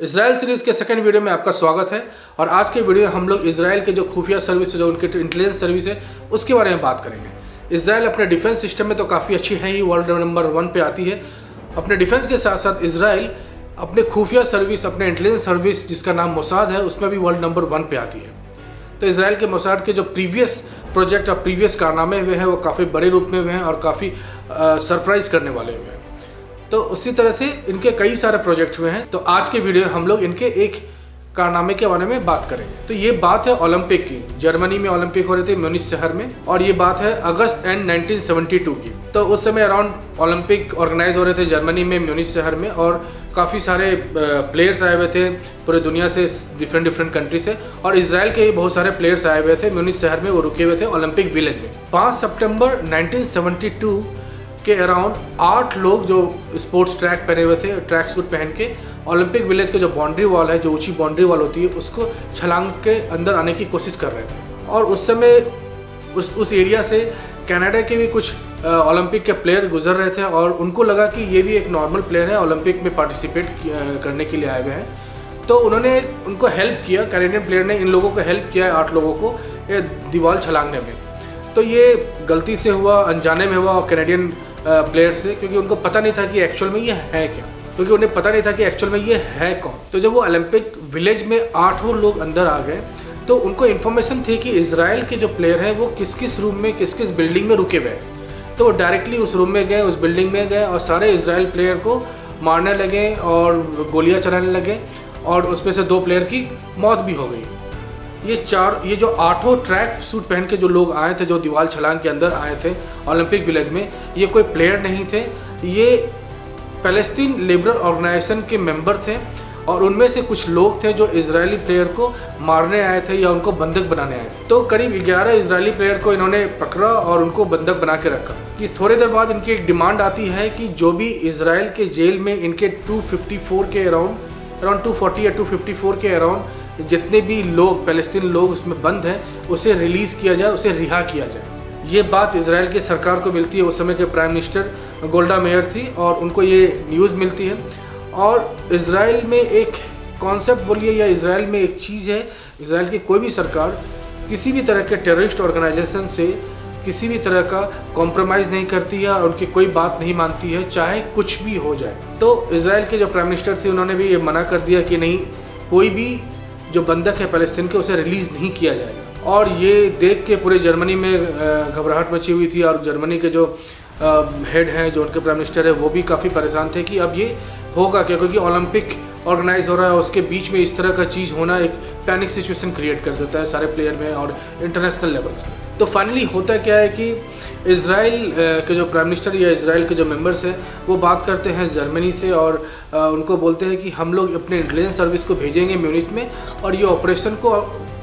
Israel series के second video में आपका स्वागत है। और आज के वीडियो में हम लोग इसराइल के जो खुफिया सर्विस है, जो उनके इंटेलिजेंस सर्विस है, उसके बारे में बात करेंगे। इसराइल अपने डिफेंस सिस्टम में तो काफ़ी अच्छी है ही, वर्ल्ड नंबर 1 पे आती है। अपने डिफेंस के साथ साथ इसराइल अपने खुफिया सर्विस, अपने इंटेलिजेंस सर्विस जिसका नाम मोसाद है, उसमें भी वर्ल्ड नंबर 1 पे आती है। तो इसराइल के मोसाद के जो प्रीवियस प्रोजेक्ट और प्रीवियस कारनामे हुए हैं वो काफ़ी बड़े रूप में हुए हैं और काफ़ी सरप्राइज करने वाले हुए हैं। तो उसी तरह से इनके कई सारे प्रोजेक्ट हुए हैं। तो आज के वीडियो हम लोग इनके एक कारनामे के बारे में बात करेंगे। तो ये बात है ओलंपिक की। जर्मनी में ओलंपिक हो रहे थे, म्यूनिच शहर में, और ये बात है अगस्त एंड 1972 की। तो उस समय अराउंड ओलंपिक ऑर्गेनाइज हो रहे थे जर्मनी में, म्यूनिच शहर में, और काफ़ी सारे प्लेयर्स आए हुए थे पूरे दुनिया से, डिफरेंट कंट्री से। और इसराइल के भी बहुत सारे प्लेयर्स आए हुए थे म्यूनिच शहर में, वो रुके हुए थे ओलंपिक विलेज में। 5 सितंबर 1972 के अराउंड 8 लोग जो स्पोर्ट्स ट्रैक पहने हुए थे, ट्रैक सूट पहन के ओलंपिक विलेज के जो बाउंड्री वॉल है, जो ऊंची बाउंड्री वॉल होती है, उसको छलांग के अंदर आने की कोशिश कर रहे थे। और उस समय उस एरिया से कनाडा के भी कुछ ओलंपिक के प्लेयर गुजर रहे थे, और उनको लगा कि ये भी एक नॉर्मल प्लेयर है, ओलंपिक में पार्टिसिपेट करने के लिए आए हुए हैं। तो उन्होंने उनको हेल्प किया, कैनेडियन प्लेयर ने इन लोगों को हेल्प किया, 8 लोगों को ये दीवार छलांगने में। तो ये गलती से हुआ, अनजाने में हुआ, और कैनेडियन प्लेयर से, क्योंकि उनको पता नहीं था कि एक्चुअल में ये है क्या, क्योंकि उन्हें पता नहीं था कि एक्चुअल में ये है कौन। तो जब वो ओलंपिक विलेज में 8 लोग अंदर आ गए, तो उनको इन्फॉर्मेशन थी कि इजराइल के जो प्लेयर हैं वो किस किस रूम में, किस किस बिल्डिंग में रुके हुए हैं। तो वो डायरेक्टली उस रूम में गए, उस बिल्डिंग में गए, और सारे इजराइल प्लेयर को मारने लगे और गोलियाँ चलाने लगे, और उसमें से 2 प्लेयर की मौत भी हो गई। ये जो 8 ट्रैक सूट पहन के जो लोग आए थे, जो दीवार छलांग के अंदर आए थे ओलंपिक विलेज में, ये कोई प्लेयर नहीं थे, ये पैलेस्टीन लिबरल ऑर्गेनाइजेशन के मेंबर थे। और उनमें से कुछ लोग थे जो इजरायली प्लेयर को मारने आए थे या उनको बंधक बनाने आए थे। तो करीब 11 इजरायली प्लेयर को इन्होंने पकड़ा और उनको बंधक बना के रखा। कि थोड़ी देर बाद इनकी एक डिमांड आती है कि जो भी इजराइल के जेल में इनके 254 के अराउंड 240 या 254 के अराउंड जितने भी लोग, पैलेस्तीन लोग उसमें बंद हैं, उसे रिलीज़ किया जाए, उसे रिहा किया जाए। ये बात इजराइल की सरकार को मिलती है। उस समय के प्राइम मिनिस्टर गोल्डा मेयर थी, और उनको ये न्यूज़ मिलती है। और इजराइल में एक कॉन्सेप्ट बोलिए, या इजराइल में एक चीज़ है, इजराइल की कोई भी सरकार किसी भी तरह के टेररिस्ट ऑर्गेनाइजेशन से किसी भी तरह का कॉम्प्रोमाइज़ नहीं करती है, और उनकी कोई बात नहीं मानती है, चाहे कुछ भी हो जाए। तो इजराइल के जो प्राइम मिनिस्टर थे, उन्होंने भी ये मना कर दिया कि नहीं, कोई भी जो बंधक है पैलेस्तीन के, उसे रिलीज़ नहीं किया जाएगा। और ये देख के पूरे जर्मनी में घबराहट मची हुई थी, और जर्मनी के जो हेड हैं, जो उनके प्राइम मिनिस्टर है, वो भी काफ़ी परेशान थे कि अब ये होगा क्या, क्योंकि ओलंपिक ऑर्गेनाइज हो रहा है, उसके बीच में इस तरह का चीज़ होना एक पैनिक सिचुएशन क्रिएट कर देता है सारे प्लेयर में और इंटरनेशनल लेवल्स पे। तो फाइनली होता क्या है कि इजराइल के जो प्राइम मिनिस्टर या इजराइल के जो मेंबर्स हैं, वो बात करते हैं जर्मनी से, और उनको बोलते हैं कि हम लोग अपने इंटेलिजेंस सर्विस को भेजेंगे म्यूनिच में, और ये ऑपरेशन को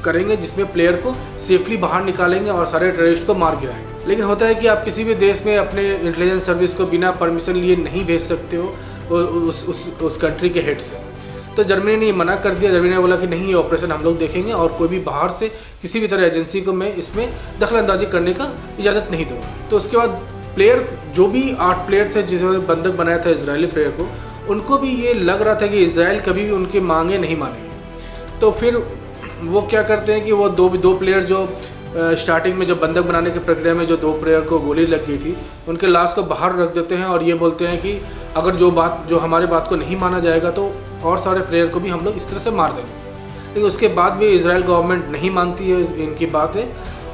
करेंगे जिसमें प्लेयर को सेफली बाहर निकालेंगे और सारे टेररिस्ट को मार गिराएंगे। लेकिन होता है कि आप किसी भी देश में अपने इंटेलिजेंस सर्विस को बिना परमिशन लिए नहीं भेज सकते हो उस कंट्री के हेड से। तो जर्मनी ने मना कर दिया। जर्मनी ने बोला कि नहीं, ये ऑपरेशन हम लोग देखेंगे, और कोई भी बाहर से किसी भी तरह एजेंसी को मैं इसमें दखल अंदाजी करने का इजाज़त नहीं दूँगा। तो उसके बाद प्लेयर, जो भी 8 प्लेयर थे जिन्होंने बंधक बनाया था इजरायली प्लेयर को, उनको भी ये लग रहा था कि इजराइल कभी भी उनकी मांगे नहीं मानेंगे। तो फिर वो क्या करते हैं कि वो दो प्लेयर जो स्टार्टिंग में जो बंधक बनाने की प्रक्रिया में जो 2 प्लेयर को गोली लग गई थी, उनके लाश को बाहर रख देते हैं, और ये बोलते हैं कि अगर जो हमारे बात को नहीं माना जाएगा तो और सारे प्लेयर को भी हम लोग इस तरह से मार देंगे। लेकिन उसके बाद भी इजराइल गवर्नमेंट नहीं मानती है इनकी बातें,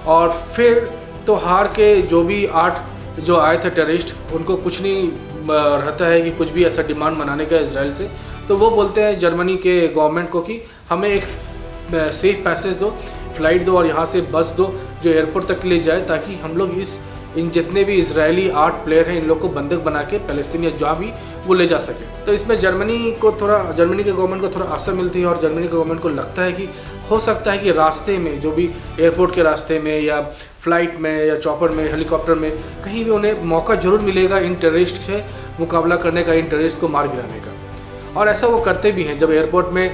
और फिर तो हार के जो भी 8 जो आए थे टेररिस्ट, उनको कुछ नहीं रहता है कि कुछ भी ऐसा डिमांड मनाने का इजराइल से। तो वो बोलते हैं जर्मनी के गवर्नमेंट को कि हमें एक सेफ पैसेज दो, फ्लाइट दो, और यहाँ से बस दो जो एयरपोर्ट तक ले जाए, ताकि हम लोग इन जितने भी इजरायली 8 प्लेयर हैं, इन लोग को बंधक बना के पैलेस्टीन या जहाँ भी वो ले जा सके। तो इसमें जर्मनी के गवर्नमेंट को थोड़ा आशा मिलती है, और जर्मनी के गवर्नमेंट को लगता है कि हो सकता है कि रास्ते में, जो भी एयरपोर्ट के रास्ते में या फ्लाइट में या चॉपर में, हेलीकॉप्टर में, कहीं भी उन्हें मौका जरूर मिलेगा इन टेररिस्ट से मुकाबला करने का, इन टेररिस्ट को मार गिराने का। और ऐसा वो करते भी हैं। जब एयरपोर्ट में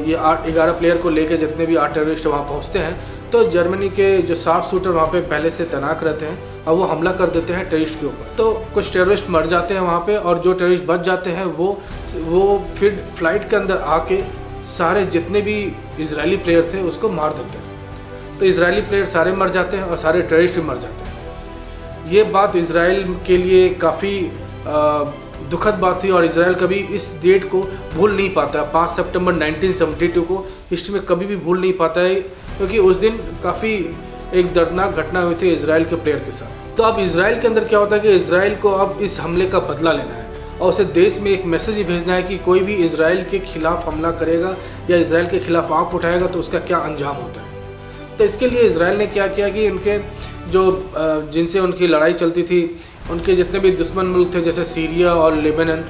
ये 11 प्लेयर को लेकर जितने भी 8 टेररिस्ट वहाँ पहुँचते हैं, तो जर्मनी के जो शार्प शूटर वहाँ पे पहले से तैनात रहते हैं और वो हमला कर देते हैं टेररिस्ट के ऊपर। तो कुछ टेररिस्ट मर जाते हैं वहाँ पे, और जो टेररिस्ट बच जाते हैं वो वो फिर फ्लाइट के अंदर आके सारे जितने भी इजरायली प्लेयर थे उसको मार देते हैं। तो इजरायली प्लेयर सारे मर जाते हैं और सारे टेररिस्ट भी मर जाते हैं। ये बात इजराइल के लिए काफ़ी दुखद बात थी और इजराइल कभी इस डेट को भूल नहीं पाता। 5 सितंबर 1972 को हिस्ट्री में कभी भी भूल नहीं पाता है, क्योंकि उस दिन काफ़ी एक दर्दनाक घटना हुई थी इजराइल के प्लेयर के साथ। तो अब इजराइल के अंदर क्या होता है कि इजराइल को अब इस हमले का बदला लेना है और उसे देश में एक मैसेज ही भेजना है कि कोई भी इजराइल के खिलाफ हमला करेगा या इजराइल के खिलाफ आँख उठाएगा तो उसका क्या अंजाम होता है। तो इसके लिए इजराइल ने क्या किया कि उनके जो जिनसे उनकी लड़ाई चलती थी, उनके जितने भी दुश्मन मुल्क थे जैसे सीरिया और लेबनान,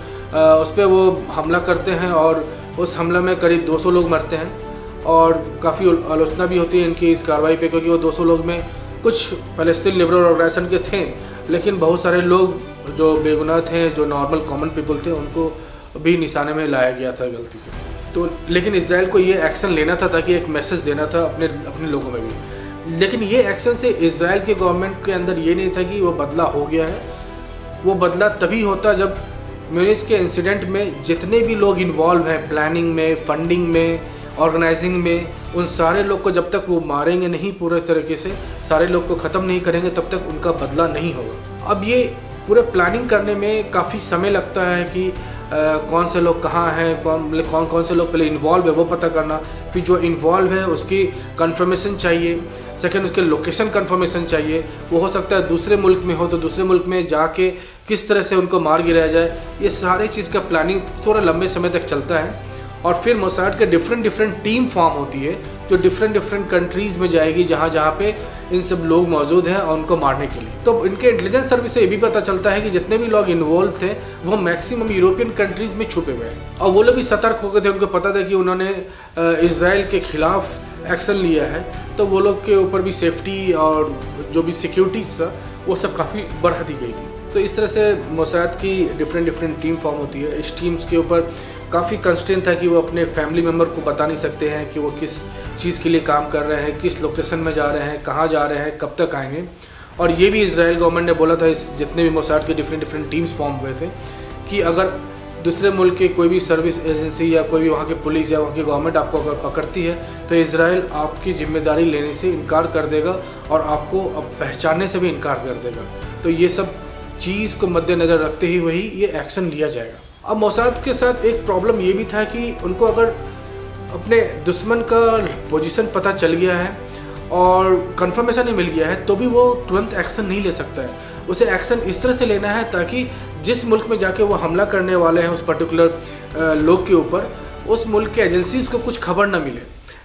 उस पर वो हमला करते हैं और उस हमला में करीब 200 लोग मरते हैं और काफ़ी आलोचना भी होती है इनकी इस कार्रवाई पे, क्योंकि वो 200 लोग में कुछ फ़लस्तीन लिबरल ऑर्गेनाइजेशन के थे, लेकिन बहुत सारे लोग जो बेगुनाह थे, जो नॉर्मल कॉमन पीपल थे, उनको भी निशाने में लाया गया था गलती से। तो लेकिन इजराइल को ये एक्शन लेना था ताकि एक मैसेज देना था अपने लोगों में भी। लेकिन ये एक्शन से इजराइल के गवर्नमेंट के अंदर ये नहीं था कि वो बदला हो गया है। वो बदला तभी होता जब म्यूनिच के इंसिडेंट में जितने भी लोग इन्वॉल्व हैं, प्लानिंग में, फंडिंग में, ऑर्गेनाइजिंग में, उन सारे लोग को जब तक वो मारेंगे नहीं पूरे तरीके से, सारे लोग को ख़त्म नहीं करेंगे, तब तक उनका बदला नहीं होगा। अब ये पूरे प्लानिंग करने में काफ़ी समय लगता है कि कौन से लोग कहाँ हैं, कौन से लोग पहले इन्वॉल्व है वो पता करना, फिर जो इन्वॉल्व है उसकी कंफर्मेशन चाहिए, सेकंड उसके लोकेशन कंफर्मेशन चाहिए। वो हो सकता है दूसरे मुल्क में हो तो दूसरे मुल्क में जाके किस तरह से उनको मार गिराया जाए। ये सारे चीज़ का प्लानिंग थोड़ा लंबे समय तक चलता है और फिर मोसाद के डिफरेंट टीम फॉर्म होती है जो डिफरेंट कंट्रीज़ में जाएगी जहाँ पे इन सब लोग मौजूद हैं और उनको मारने के लिए। तो इनके इंटेलिजेंस सर्विस से ये भी पता चलता है कि जितने भी लोग इन्वॉल्व थे वो मैक्सिमम यूरोपियन कंट्रीज़ में छुपे हुए हैं और वो लोग भी सतर्क हो गए थे। उनको पता था कि उन्होंने इजराइल के खिलाफ एक्शन लिया है, तो वो लोग के ऊपर भी सेफ्टी और जो भी सिक्योरिटी था वो सब काफ़ी बढ़ा दी गई थी। तो इस तरह से मोसाद की डिफरेंट टीम फॉर्म होती है। इस टीम्स के ऊपर काफ़ी कंस्ट्रेंट था कि वो अपने फैमिली मेम्बर को बता नहीं सकते हैं कि वो किस चीज़ के लिए काम कर रहे हैं, किस लोकेशन में जा रहे हैं, कहाँ जा रहे हैं, कब तक आएंगे। और ये भी इजराइल गवर्नमेंट ने बोला था, इस जितने भी मोसाद के डिफरेंट टीम्स फॉर्म हुए थे, कि अगर दूसरे मुल्क के कोई भी सर्विस एजेंसी या कोई भी वहाँ की पुलिस या वहाँ की गवर्नमेंट आपको अगर पकड़ती है तो इजराइल आपकी जिम्मेदारी लेने से इनकार कर देगा और आपको अब पहचानने से भी इनकार कर देगा। तो ये सब चीज़ को मद्देनज़र रखते ही वही ये एक्शन लिया जाएगा। अब मोसाद के साथ एक प्रॉब्लम ये भी था कि उनको अगर अपने दुश्मन का पोजीशन पता चल गया है और कंफर्मेशन नहीं मिल गया है तो भी वो तुरंत एक्शन नहीं ले सकता है। उसे एक्शन इस तरह से लेना है ताकि जिस मुल्क में जाके वो हमला करने वाले हैं उस पर्टिकुलर लोग के ऊपर, उस मुल्क के एजेंसीज़ को कुछ खबर ना मिले,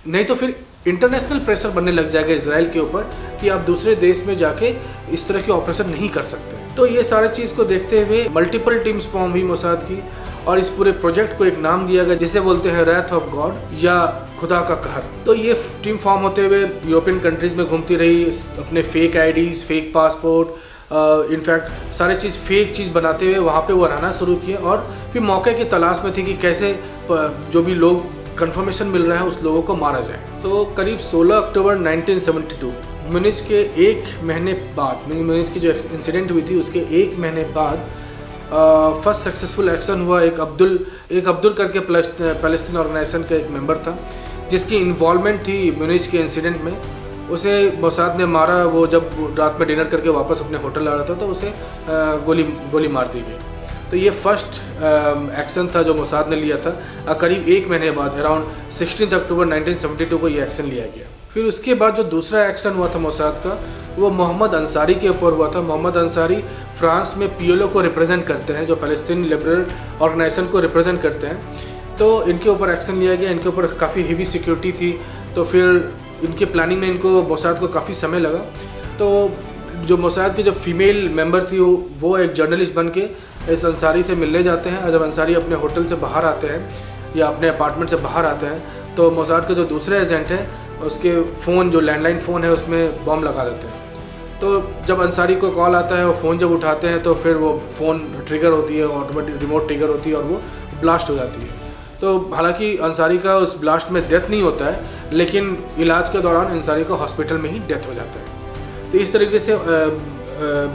नहीं तो फिर इंटरनेशनल प्रेशर बनने लग जाएगा इजराइल के ऊपर कि आप दूसरे देश में जाके इस तरह के ऑपरेशन नहीं कर सकते। तो ये सारे चीज़ को देखते हुए मल्टीपल टीम्स फॉर्म हुई मोसाद की और इस पूरे प्रोजेक्ट को एक नाम दिया गया जिसे बोलते हैं रैथ ऑफ गॉड या खुदा का कहर। तो ये टीम फॉर्म होते हुए यूरोपियन कंट्रीज़ में घूमती रही, अपने fake IDs, fake passport, in fact सारे चीज़ फेक चीज़ बनाते हुए वहाँ पे वो रहना शुरू किए और फिर मौके की तलाश में थी कि कैसे जो भी लोग कंफर्मेशन मिल रहा है उस लोगों को मारा जाए। तो करीब 16 अक्टूबर 1972 म्यूनिच के एक महीने बाद, म्यूनिच की जो इंसिडेंट हुई थी उसके एक महीने बाद फर्स्ट सक्सेसफुल एक्शन हुआ। एक अब्दुल करके फ़लस्तीन ऑर्गेनाइजेशन का एक मेंबर था जिसकी इन्वॉल्वमेंट थी म्यूनिच के इंसिडेंट में। उसे मोसाद ने मारा। वो जब रात में डिनर करके वापस अपने होटल आ रहा था तो उसे गोली मार दी गई। तो ये फर्स्ट एक्शन था जो मोसाद ने लिया था। करीब एक महीने बाद अराउंड 16 अक्टूबर 1972 को ये एक्शन लिया गया। फिर उसके बाद जो दूसरा एक्शन हुआ था मोसाद का वो मोहम्मद अंसारी के ऊपर हुआ था। मोहम्मद अंसारी फ्रांस में PLO को रिप्रेजेंट करते हैं, जो फ़लस्तीन लिबरल ऑर्गेनाइजेशन को रिप्रेजेंट करते हैं। तो इनके ऊपर एक्शन लिया गया। इनके ऊपर काफ़ी हेवी सिक्योरिटी थी, तो फिर इनके प्लानिंग में इनको मोसाद को काफ़ी समय लगा। तो जो मोसाद की जो फीमेल मेंबर थी वो एक जर्नलिस्ट बन के इस अंसारी से मिलने जाते हैं और जब अंसारी अपने होटल से बाहर आते हैं या अपने अपार्टमेंट से बाहर आते हैं तो मोसाद के जो दूसरे एजेंट हैं उसके फ़ोन, जो लैंडलाइन फ़ोन है, उसमें बम लगा देते हैं। तो जब अंसारी को कॉल आता है, वो फ़ोन जब उठाते हैं तो फिर वो फ़ोन ट्रिगर होती है, ऑटोमेटिक रिमोट ट्रिगर होती है और वो ब्लास्ट हो जाती है। तो हालांकि अंसारी का उस ब्लास्ट में डेथ नहीं होता है, लेकिन इलाज के दौरान अंसारी का हॉस्पिटल में ही डेथ हो जाता है। तो इस तरीके से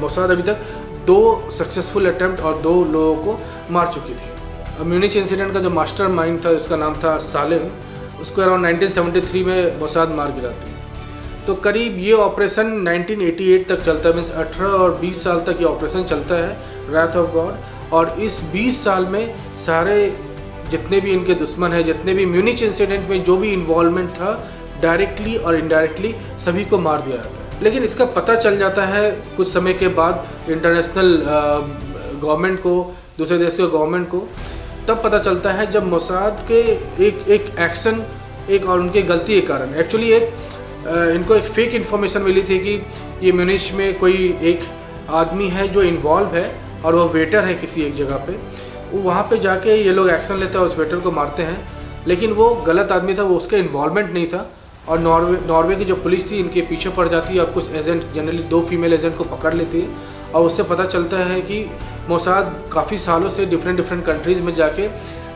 मोसाद अभी तक 2 सक्सेसफुल अटैम्प्ट और 2 लोगों को मार चुकी थी। म्यूनिच इंसिडेंट का जो मास्टर माइंड था उसका नाम था सालेम, उसको अराउंड 1973 में मोसाद मार गिराती है। तो करीब ये ऑपरेशन 1988 तक चलता है, मीन्स 18 और 20 साल तक ये ऑपरेशन चलता है रात ऑफ गॉड। और इस 20 साल में सारे जितने भी इनके दुश्मन हैं, जितने भी म्यूनिच इंसिडेंट में जो भी इन्वॉल्वमेंट था, डायरेक्टली और इनडायरेक्टली सभी को मार दिया जाता है। लेकिन इसका पता चल जाता है कुछ समय के बाद इंटरनेशनल गवर्नमेंट को, दूसरे देश के गवर्नमेंट को, तब पता चलता है जब मोसाद के एक एक्शन और उनकी गलती के कारण एक्चुअली इनको एक फेक इन्फॉर्मेशन मिली थी कि ये म्यूनिच में कोई एक आदमी है जो इन्वॉल्व है और वो वेटर है किसी एक जगह पे। वो वहाँ पे जाके ये लोग एक्शन लेते हैं और उस वेटर को मारते हैं, लेकिन वो गलत आदमी था, वो उसका इन्वॉल्वमेंट नहीं था। और नॉर्वे की जो पुलिस थी इनके पीछे पड़ जाती है और कुछ एजेंट, जनरली 2 फीमेल एजेंट को पकड़ लेती है। और उससे पता चलता है कि मोसाद काफ़ी सालों से डिफरेंट कंट्रीज़ में जाके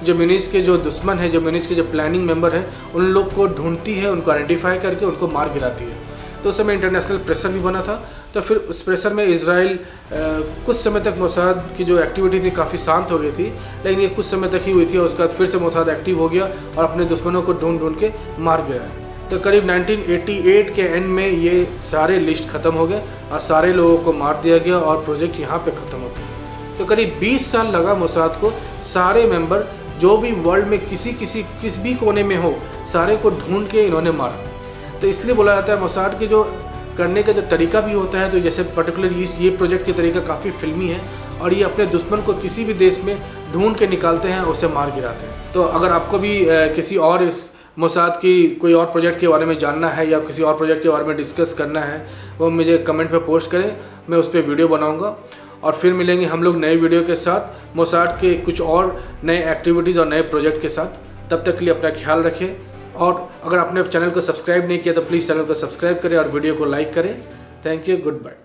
जो म्यूनिच के जो दुश्मन है, जो म्यूनिच के जो प्लानिंग मेंबर हैं, उन लोग को ढूंढती है, उनको आइडेंटिफाई करके उनको मार गिराती है। तो उस समय इंटरनेशनल प्रेशर भी बना था। तो फिर उस प्रेशर में इजराइल कुछ समय तक मोसाद की जो एक्टिविटी थी काफ़ी शांत हो गई थी, लेकिन ये कुछ समय तक ही हुई थी और उसके बाद फिर से मोसाद एक्टिव हो गया और अपने दुश्मनों को ढूंढ के मार गया है। तो करीब 1988 के एंड में ये सारे लिस्ट ख़त्म हो गए और सारे लोगों को मार दिया गया और प्रोजेक्ट यहाँ पे ख़त्म हो गया। तो करीब 20 साल लगा मोसाद को सारे मेंबर जो भी वर्ल्ड में किस भी कोने में हो, सारे को ढूंढ के इन्होंने मारा। तो इसलिए बोला जाता है मोसाद के जो करने का जो तरीका भी होता है, तो जैसे पर्टिकुलर ये प्रोजेक्ट की तरीका काफ़ी फिल्मी है और ये अपने दुश्मन को किसी भी देश में ढूंढ के निकालते हैं, उसे मार गिराते हैं। तो अगर आपको भी किसी और इस मोसाद की कोई और प्रोजेक्ट के बारे में जानना है या किसी और प्रोजेक्ट के बारे में डिस्कस करना है, वो मुझे कमेंट पे पोस्ट करें, मैं उस पर वीडियो बनाऊंगा। और फिर मिलेंगे हम लोग नए वीडियो के साथ मोसाद के कुछ और नए एक्टिविटीज़ और नए प्रोजेक्ट के साथ। तब तक के लिए अपना ख्याल रखें और अगर आपने चैनल को सब्सक्राइब नहीं किया तो प्लीज़ चैनल को सब्सक्राइब करें और वीडियो को लाइक करें। Thank you, good bye.